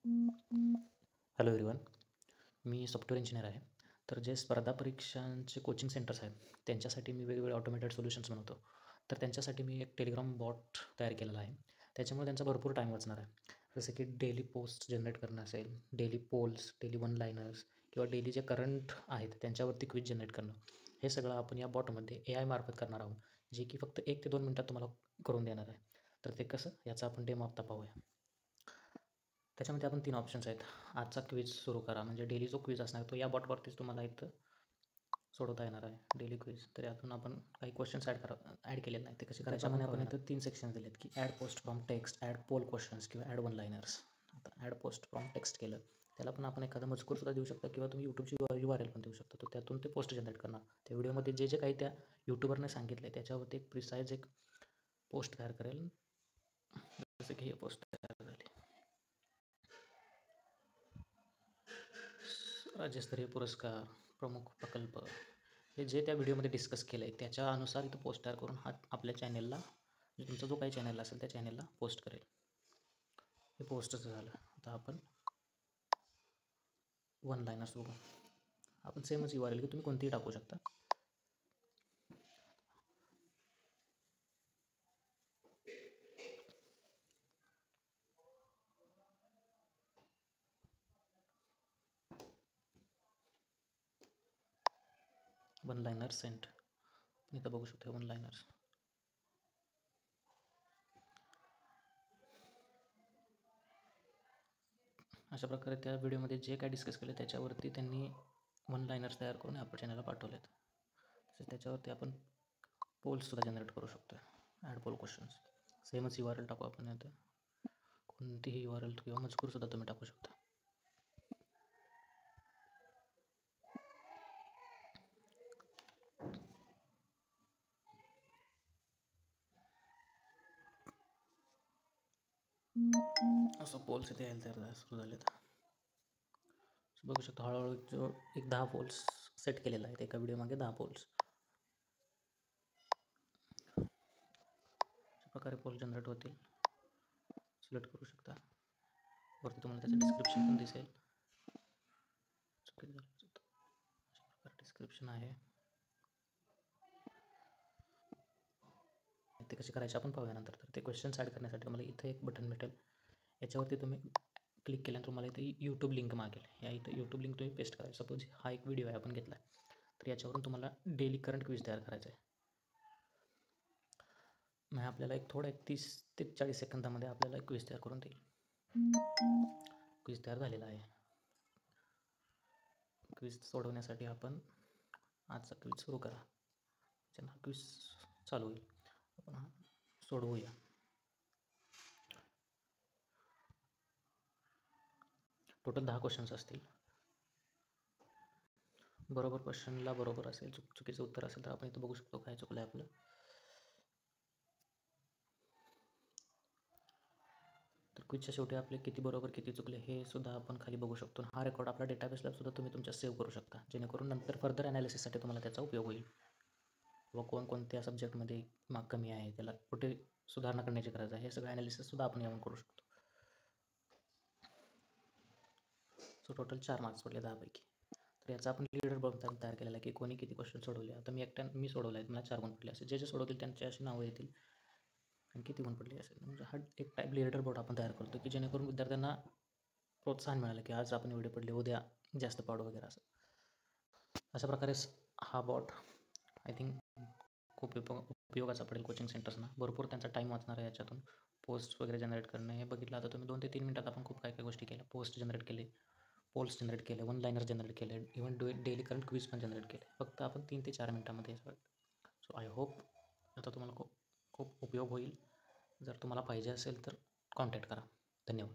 Hello everyone, मी software engineer आहे. तर जे स्पर्धा परीक्षांचे कोचिंग सेंटर्स आहेत त्यांच्यासाठी मी वेगवेगळे ऑटोमेटेड सोल्युशन्स बनवतो. तर त्यांच्यासाठी मी एक टेलिग्राम बॉट तयार केलेला आहे. त्याच्यामुळे त्यांचा भरपूर टाईम वाचणार आहे. जसं की डेली पोस्ट जनरेट करणं असेल, daily polls, daily one liners किंवा डेली जे करंट आहेत त्यांच्यावरती क्विज जनरेट करणं. हे सगळं आपण या बॉटमध्ये AI मार्फत करणार आहोत, जे की फक्त 1 ते 2 मिनटात तुम्हाला करून देणार आहे. तर ते कसं, याचा आपण डेमो आता पाहूया. त्याच्यामध्ये आपण 3 ऑप्शन्स आहेत. आजचा क्विज सुरू करा, म्हणजे डेली जो क्विज असणार तो या बॉटवरतीच तुम्हाला इथं सोडवता येणार आहे, डेली क्विज. तर यातून आपण काही क्वेश्चन्स ॲड केलेले नाही, ते कसे करायचे आपण इथं 3 सेक्शन्स दिलेत की add post from text, add poll questions किंवा ॲड वन लायनर्स. आता ॲड पोस्ट फ्रॉम टेक्स्ट केलं, त्याला पण आपण एखादा मजकूरसुद्धा देऊ शकता किंवा तुम्ही यूट्यूबची URL पण देऊ शकता. तर त्यातून ते पोस्ट जनरेट करणार. त्या व्हिडिओमध्ये जे जे काही त्या यूट्यूबरने सांगितलं आहे त्याच्यावरती एक प्रिसाईज एक पोस्ट तयार करेल. जसं की हे पोस्ट तयार झाली. राज्यस्तरीय पुरस्कार, प्रमुख प्रकल्प, हे जे त्या व्हिडिओमध्ये डिस्कस केलं आहे त्याच्या अनुसार इथं पोस्ट तयार करून हा आपल्या चॅनेलला, म्हणजे तुमचा जो काही चॅनल असेल त्या चॅनेलला पोस्ट करेल. हे पोस्टचं झालं. आता आपण वन लायनर्स बघू. आपण सेमच URL की तुम्ही कोणतीही टाकू शकता. वन लायनर्स सेंट, इथं बघू शकतो वन लायनर्स. अशा प्रकारे त्या व्हिडिओमध्ये जे काय डिस्कस केलं त्याच्यावरती त्यांनी वन लायनर्स तयार करून आपल्या चॅनलला पाठवलेत. तसेच त्याच्यावरती आपण पोल्ससुद्धा जनरेट करू शकतो. ॲड पोल क्वेश्चन्स, सेमच URL टाकू आपण इथं. कोणतीही URL किंवा मजकूरसुद्धा तुम्ही टाकू शकता. असं पोल्स इथे यायला तयार सुरू झाले. बघू शकतो हळूहळू जो एक 10 पोल्स सेट केलेला आहे, एका व्हिडिओमागे 10 पोल्स. अशा प्रकारे पोल जनरेट होतील. सिलेक्ट करू शकता. वरती तुम्हाला त्याचं डिस्क्रिप्शन पण दिसेल. अशा प्रकारे डिस्क्रिप्शन आहे. ते कसे करायचे आपण पाहूया नंतर. तर ते क्वेश्चन्स ॲड करण्यासाठी तुम्हाला इथं एक बटन भेटेल. याच्यावरती तुम्ही क्लिक केल्यानंतर तुम्हाला इथे यूट्यूब लिंक मागेल. या इथं यूट्यूब लिंक तुम्ही पेस्ट करायचं. सपोज हा एक व्हिडिओ आहे आपण घेतला, तर याच्यावरून तुम्हाला डेली करंट क्विज तयार करायचा आहे. मग आपल्याला एक 30 ते 40 सेकंदामध्ये आपल्याला एक क्विज तयार करून देईल. क्विज तयार झालेला आहे. क्विज सोडवण्यासाठी आपण आजचा क्विज सुरू करा. हा क्विज चालू होईल, आपण हा सोडवूया. टोटल 10 क्वेश्चन्स असतील. बरोबर क्वेश्चनला बरोबर असेल, चुकीचं उत्तर असेल तर आपण इथं बघू शकतो काय चुकलं आहे आपलं. तर क्विजच्या शेवटी आपले किती बरोबर किती चुकले हे सुद्धा आपण खाली बघू शकतो. हा रेकॉर्ड आपला डेटाबेसला सुद्धा तुम्ही तुमच्या सेव्ह करू शकता, जेणेकरून नंतर फर्दर ॲनालिसिससाठी तुम्हाला त्याचा उपयोग होईल. किंवा कोणकोणत्या सब्जेक्टमध्ये मार्क कमी आहे, त्याला कुठे सुधारणा करण्याची गरज आहे, हे सगळं ॲनालिसिससुद्धा आपण यावरून करू शकतो. सो टोटल 4 मार्क्स पडले 10 पैकी. तर याचा आपण लीडर बोर्ड तयार केलेला आहे की कोणी किती क्वेश्चन सोडवले. आता मी सोडवला आहे, मला 4 गुण पडले असेल. जे सोडवतील त्यांची अशी नावं येतील आणि किती गुण पडले असेल. म्हणजे हा एक टाईप लीडर बोर्ड आपण तयार करतो की जेणेकरून विद्यार्थ्यांना प्रोत्साहन मिळालं की आज आपण एवढे पडले, उद्या जास्त पाडू वगैरे असं. अशा प्रकारे हा बॉट आय थिंक खूप उपयोगाचा पडेल कोचिंग सेंटर्सना. भरपूर त्यांचा टाईम वाचणार आहे याच्यातून. पोस्ट वगैरे जनरेट करणं हे बघितलं आता तुम्ही 2 ते 3 मिनटात आपण खूप काय काय गोष्टी केल्या. पोस्ट जनरेट केले, पोल्स जनरेट केले, वन लायनर जनरेट केले, इव्हन डेली करंट क्विज पण जनरेट केले. फक्त आपण 3 ते 4 मिनटामध्ये हे सगळं. सो आय होप आता तुम्हाला खूप उपयोग होईल. जर तुम्हाला पाहिजे असेल तर कॉन्टॅक्ट करा. धन्यवाद.